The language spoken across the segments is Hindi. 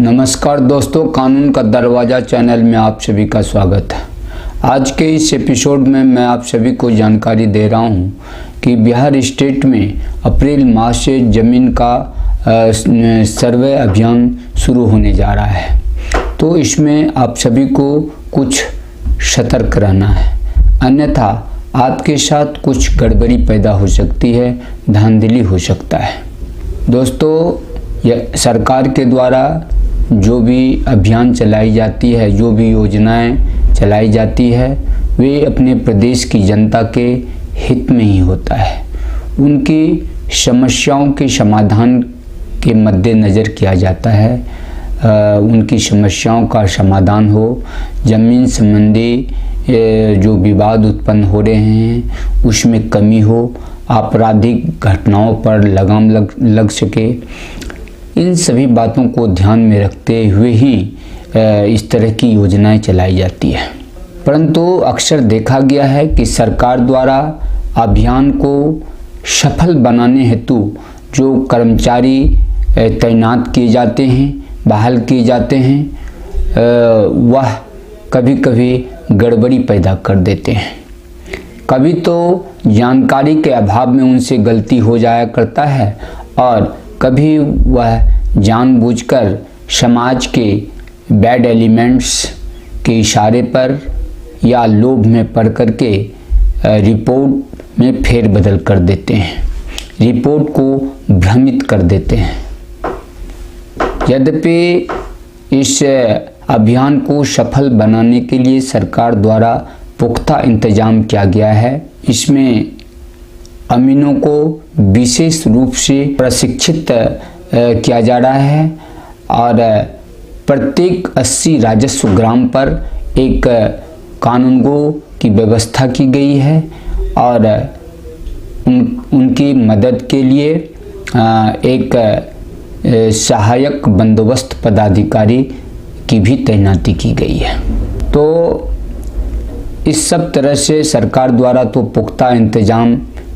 नमस्कार दोस्तों, कानून का दरवाज़ा चैनल में आप सभी का स्वागत है। आज के इस एपिसोड में मैं आप सभी को जानकारी दे रहा हूं कि बिहार स्टेट में अप्रैल माह से ज़मीन का सर्वे अभियान शुरू होने जा रहा है। तो इसमें आप सभी को कुछ सतर्क रहना है, अन्यथा आपके साथ कुछ गड़बड़ी पैदा हो सकती है, धांधली हो सकता है। दोस्तों, यह सरकार के द्वारा जो भी अभियान चलाई जाती है, जो भी योजनाएं चलाई जाती है, वे अपने प्रदेश की जनता के हित में ही होता है। उनकी समस्याओं के समाधान के मद्देनज़र किया जाता है। उनकी समस्याओं का समाधान हो, ज़मीन संबंधी जो विवाद उत्पन्न हो रहे हैं उसमें कमी हो, आपराधिक घटनाओं पर लगाम लग सके, इन सभी बातों को ध्यान में रखते हुए ही इस तरह की योजनाएं चलाई जाती है। परंतु अक्सर देखा गया है कि सरकार द्वारा अभियान को सफल बनाने हेतु जो कर्मचारी तैनात किए जाते हैं, बहाल किए जाते हैं, वह कभी कभी गड़बड़ी पैदा कर देते हैं। कभी तो जानकारी के अभाव में उनसे गलती हो जाया करता है और कभी वह जानबूझकर समाज के बैड एलिमेंट्स के इशारे पर या लोभ में पड़ करके रिपोर्ट में फेरबदल कर देते हैं, रिपोर्ट को भ्रमित कर देते हैं। यद्यपि इस अभियान को सफल बनाने के लिए सरकार द्वारा पुख्ता इंतजाम किया गया है। इसमें अमीनों को विशेष रूप से प्रशिक्षित किया जा रहा है और प्रत्येक 80 राजस्व ग्राम पर एक कानूनगो की व्यवस्था की गई है और उनकी मदद के लिए एक सहायक बंदोबस्त पदाधिकारी की भी तैनाती की गई है। तो इस सब तरह से सरकार द्वारा तो पुख्ता इंतजाम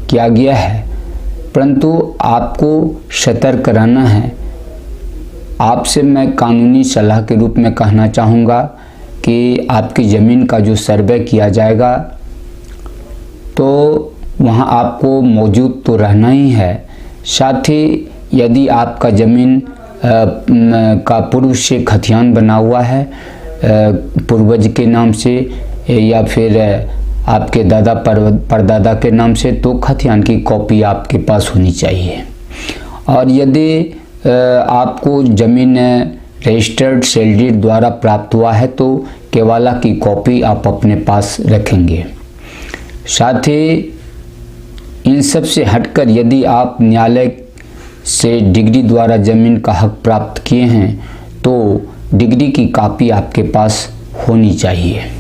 किया गया है, परंतु आपको सतर्क रहना है। आपसे मैं कानूनी सलाह के रूप में कहना चाहूँगा कि आपकी ज़मीन का जो सर्वे किया जाएगा तो वहाँ आपको मौजूद तो रहना ही है। साथ ही यदि आपका ज़मीन का पूर्व से खतियान बना हुआ है, पूर्वज के नाम से या फिर आपके दादा परदादा के नाम से, तो खतियान की कॉपी आपके पास होनी चाहिए। और यदि आपको ज़मीन रजिस्टर्ड सेल डीड द्वारा प्राप्त हुआ है तो केवाला की कॉपी आप अपने पास रखेंगे। साथ ही इन सब से हटकर यदि आप न्यायालय से डिग्री द्वारा ज़मीन का हक प्राप्त किए हैं तो डिग्री की कॉपी आपके पास होनी चाहिए।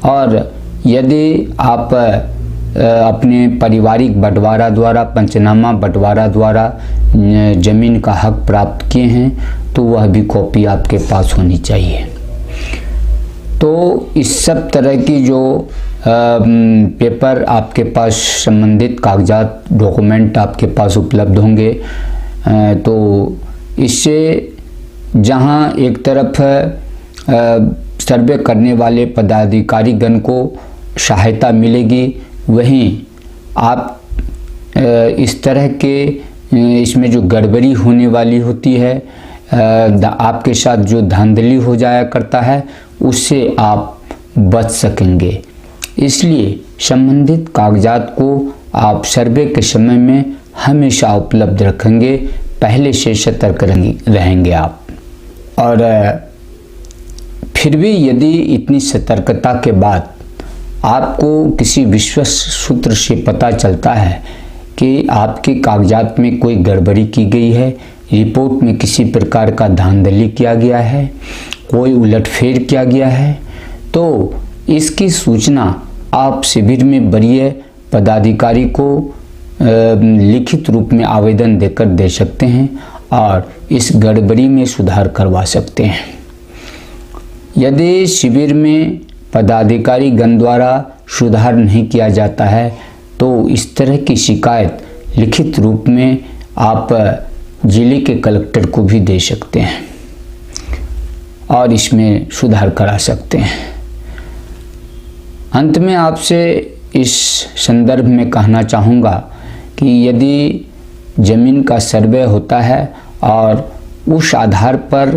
और यदि आप अपने पारिवारिक बंटवारा द्वारा, पंचनामा बंटवारा द्वारा ज़मीन का हक प्राप्त किए हैं तो वह भी कॉपी आपके पास होनी चाहिए। तो इस सब तरह की जो पेपर आपके पास, संबंधित कागजात, डॉक्यूमेंट आपके पास उपलब्ध होंगे, तो इससे जहां एक तरफ सर्वे करने वाले पदाधिकारीगण को सहायता मिलेगी, वहीं आप इस तरह के इसमें जो गड़बड़ी होने वाली होती है, आपके साथ जो धांधली हो जाया करता है, उससे आप बच सकेंगे। इसलिए संबंधित कागजात को आप सर्वे के समय में हमेशा उपलब्ध रखेंगे, पहले से सतर्क रहेंगे आप। और फिर भी यदि इतनी सतर्कता के बाद आपको किसी विश्वस्त सूत्र से पता चलता है कि आपके कागजात में कोई गड़बड़ी की गई है, रिपोर्ट में किसी प्रकार का धांधली किया गया है, कोई उलटफेर किया गया है, तो इसकी सूचना आप शिविर में वरीय पदाधिकारी को लिखित रूप में आवेदन देकर दे सकते हैं और इस गड़बड़ी में सुधार करवा सकते हैं। यदि शिविर में पदाधिकारी गण द्वारा सुधार नहीं किया जाता है तो इस तरह की शिकायत लिखित रूप में आप जिले के कलेक्टर को भी दे सकते हैं। और इसमें सुधार करा सकते हैं। अंत में आपसे इस संदर्भ में कहना चाहूँगा कि यदि ज़मीन का सर्वे होता है और उस आधार पर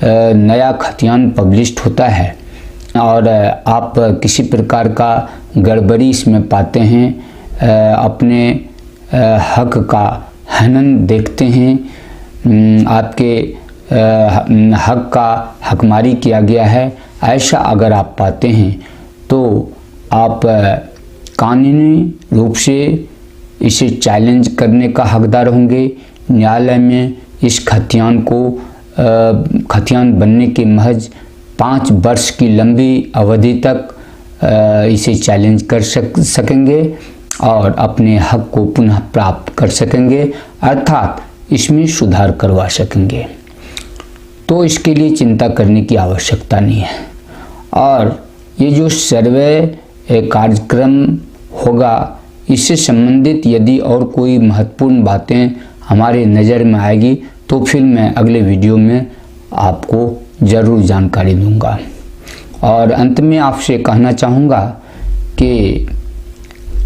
नया खतियान पब्लिश्ड होता है और आप किसी प्रकार का गड़बड़ी इसमें पाते हैं, अपने हक का हनन देखते हैं, आपके हक का हकमारी किया गया है, ऐसा अगर आप पाते हैं तो आप कानूनी रूप से इसे चैलेंज करने का हकदार होंगे। न्यायालय में इस खतियान को खतियान बनने के महज 5 वर्ष की लंबी अवधि तक इसे चैलेंज कर सकेंगे और अपने हक को पुनः प्राप्त कर सकेंगे, अर्थात इसमें सुधार करवा सकेंगे। तो इसके लिए चिंता करने की आवश्यकता नहीं है। और ये जो सर्वे कार्यक्रम होगा, इससे संबंधित यदि और कोई महत्वपूर्ण बातें हमारे नज़र में आएगी तो फिर मैं अगले वीडियो में आपको ज़रूर जानकारी दूंगा। और अंत में आपसे कहना चाहूँगा कि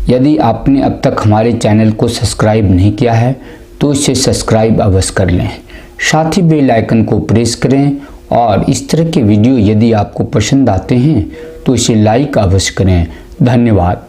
यदि आपने अब तक हमारे चैनल को सब्सक्राइब नहीं किया है तो इसे सब्सक्राइब अवश्य कर लें, साथ ही बेल आइकन को प्रेस करें और इस तरह के वीडियो यदि आपको पसंद आते हैं तो इसे लाइक अवश्य करें। धन्यवाद।